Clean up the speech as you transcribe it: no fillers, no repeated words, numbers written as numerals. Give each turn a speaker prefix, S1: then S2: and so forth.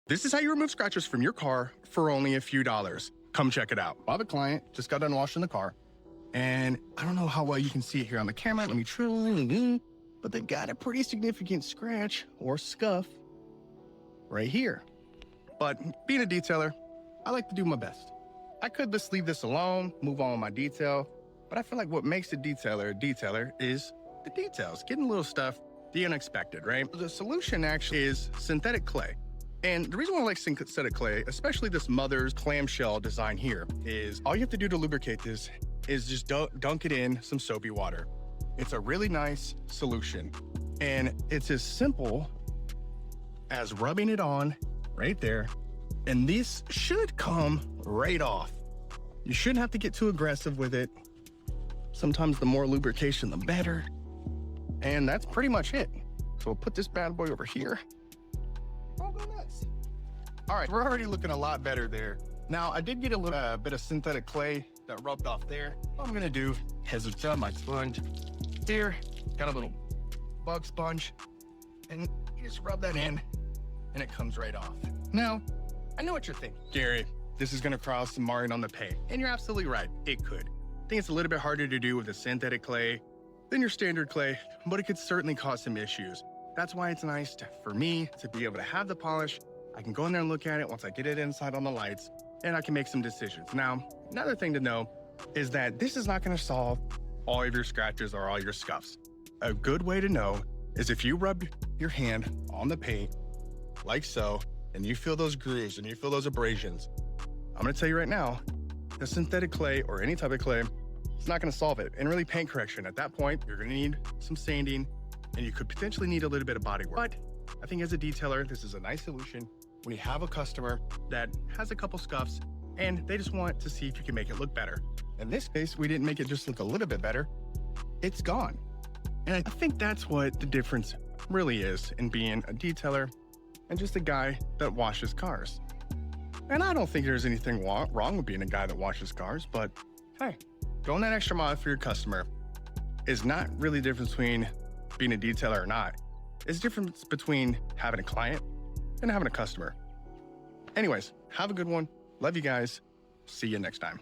S1: This is how you remove scratches from your car for only a few dollars. Come check it out. I have a client, just got done washing the car, and I don't know how well you can see it here on the camera. Let me try, but they got a pretty significant scratch or scuff right here. But being a detailer, I like to do my best. I could just leave this alone, move on with my detail, but I feel like what makes a detailer is the details, getting little stuff, the unexpected, right? The solution actually is synthetic clay. And the reason why I like synthetic clay, especially this mother's clamshell design here, is all you have to do to lubricate this is just dunk it in some soapy water. It's a really nice solution. And it's as simple as rubbing it on right there. And this should come right off. You shouldn't have to get too aggressive with it. Sometimes the more lubrication, the better. And that's pretty much it. So we'll put this bad boy over here. I'll go nuts. All right, we're already looking a lot better there. Now, I did get a little bit of synthetic clay that rubbed off there. What I'm gonna do is with my sponge here, got a little bug sponge, and you just rub that in, and it comes right off. Now, I know what you're thinking. Gary, this is gonna cause some marring on the paint. And you're absolutely right, it could. I think it's a little bit harder to do with the synthetic clay than your standard clay, but it could certainly cause some issues. That's why it's nice for me to be able to have the polish. I can go in there and look at it once I get it inside on the lights, and I can make some decisions. Now, another thing to know is that this is not gonna solve all of your scratches or all your scuffs. A good way to know is if you rub your hand on the paint, like so, and you feel those grooves and you feel those abrasions. I'm gonna tell you right now, the synthetic clay or any type of clay, it's not gonna solve it. And really paint correction, at that point, you're gonna need some sanding, and you could potentially need a little bit of body work. But I think as a detailer, this is a nice solution when you have a customer that has a couple scuffs and they just want to see if you can make it look better. In this case, we didn't make it just look a little bit better. It's gone. And I think that's what the difference really is in being a detailer and just a guy that washes cars. And I don't think there's anything wrong with being a guy that washes cars, but hey, going that extra mile for your customer is not really the difference between being a detailer or not. It's the difference between having a client and having a customer. Anyways, have a good one. Love you guys. See you next time.